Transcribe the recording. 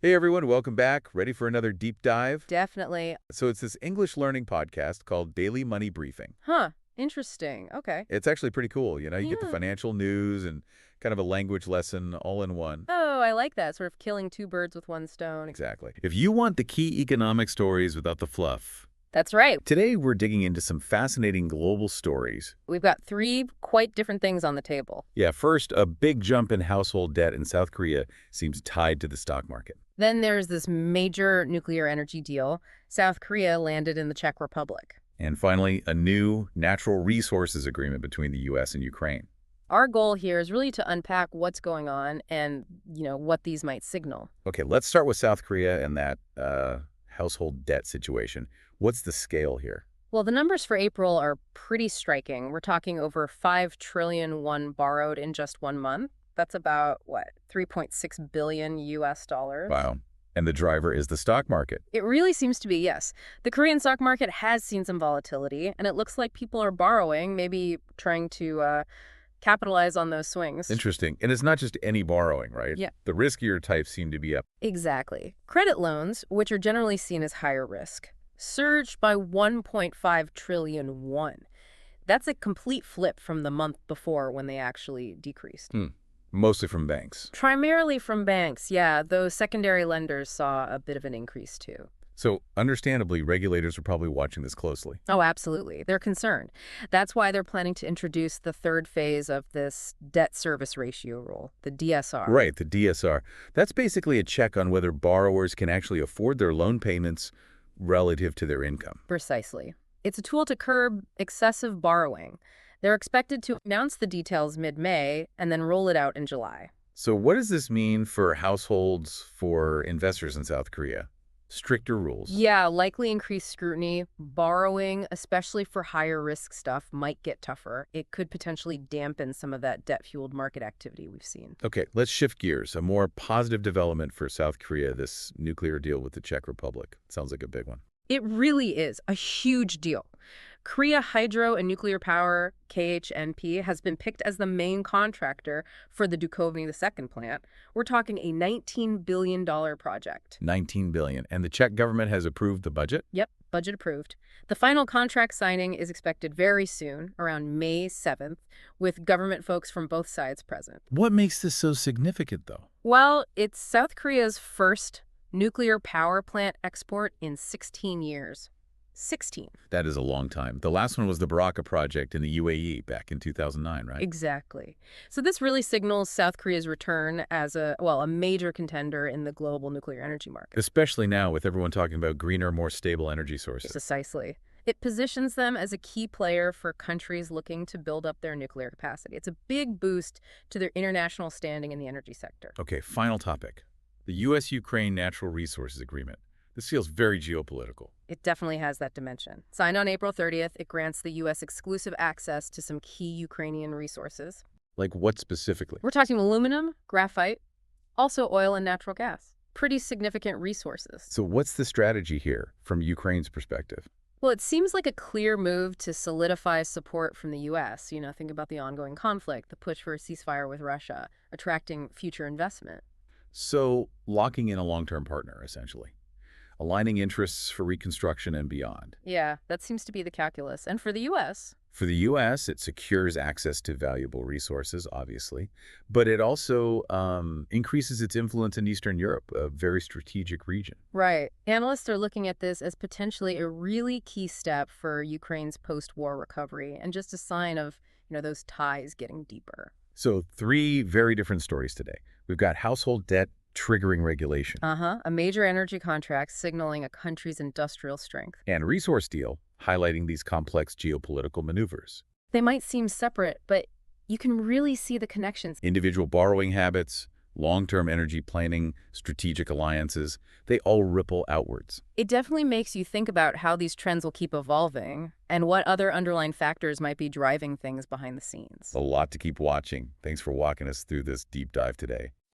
Hey everyone, welcome back. Ready for another deep dive? Definitely. So it's this English learning podcast called Daily Money Briefing. Huh. Interesting. Okay. It's actually pretty cool. You get the Yeah. financial news and kind of a language lesson all in one. Oh, I like that. Sort of killing two birds with one stone. Exactly. If you want the key economic stories without the fluff, That's right. today we're digging into some fascinating global stories. We've got three quite different things on the table. Yeah, first, a big jump in household debt in South Korea seems tied to the stock market. Then there's this major nuclear energy deal. South Korea landed in the Czech Republic. And finally, a new natural resources agreement between the U.S. and Ukraine. Our goal here is really to unpack what's going on and, what these might signal. Okay, let's start with South Korea and that household debt situation. What's the scale here? Well, the numbers for April are pretty striking. We're talking over 5 trillion won borrowed in just 1 month. That's about, 3.6 billion US dollars. Wow. And the driver is the stock market. It really seems to be, yes. The Korean stock market has seen some volatility, and it looks like people are borrowing, maybe trying to capitalize on those swings. Interesting. And it's not just any borrowing, right? Yeah. The riskier types seem to be up. Exactly. Credit loans, which are generally seen as higher risk, surged by 1.5 trillion won. That's a complete flip from the month before when they actually decreased. Mostly from banks. Primarily from banks, yeah, though secondary lenders saw a bit of an increase too. So, understandably, regulators are probably watching this closely. Oh, absolutely. They're concerned. That's why they're planning to introduce the third phase of this debt service ratio rule, the DSR. Right, the DSR. That's basically a check on whether borrowers can actually afford their loan payments relative to their income. Precisely. It's a tool to curb excessive borrowing. They're expected to announce the details mid-May and then roll it out in July. So what does this mean for households, for investors in South Korea? Stricter rules. Yeah, likely increased scrutiny. Borrowing, especially for higher risk stuff, might get tougher. It could potentially dampen some of that debt-fueled market activity we've seen. Okay, let's shift gears. A more positive development for South Korea, this nuclear deal with the Czech Republic. Sounds like a big one. It really is a huge deal. Korea Hydro and Nuclear Power, KHNP, has been picked as the main contractor for the Dukovany II plant. We're talking a $19 billion project. $19 billion. And the Czech government has approved the budget? Yep, budget approved. The final contract signing is expected very soon, around May 7th, with government folks from both sides present. What makes this so significant, though? Well, it's South Korea's first nuclear power plant export in 16 years. 16. That is a long time. The last one was the Baraka project in the UAE back in 2009, right? Exactly. So this really signals South Korea's return as a major contender in the global nuclear energy market. Especially now with everyone talking about greener, more stable energy sources. Precisely. It positions them as a key player for countries looking to build up their nuclear capacity. It's a big boost to their international standing in the energy sector. Okay, final topic. The U.S.-Ukraine Natural Resources Agreement. This feels very geopolitical. It definitely has that dimension. Signed on April 30th, it grants the U.S. exclusive access to some key Ukrainian resources. Like what specifically? We're talking aluminum, graphite, also oil and natural gas. Pretty significant resources. So what's the strategy here from Ukraine's perspective? Well, it seems like a clear move to solidify support from the U.S. Think about the ongoing conflict, the push for a ceasefire with Russia, attracting future investment. So locking in a long-term partner, essentially. Aligning interests for reconstruction and beyond. Yeah, that seems to be the calculus. And for the U.S.? For the U.S., it secures access to valuable resources, obviously, but it also increases its influence in Eastern Europe, a very strategic region. Right. Analysts are looking at this as potentially a really key step for Ukraine's post-war recovery and just a sign of, those ties getting deeper. So 3 very different stories today. We've got household debt triggering regulation. A major energy contract signaling a country's industrial strength. And resource deal highlighting these complex geopolitical maneuvers. They might seem separate, but you can really see the connections. Individual borrowing habits, long-term energy planning, strategic alliances, they all ripple outwards. It definitely makes you think about how these trends will keep evolving and what other underlying factors might be driving things behind the scenes. A lot to keep watching. Thanks for walking us through this deep dive today.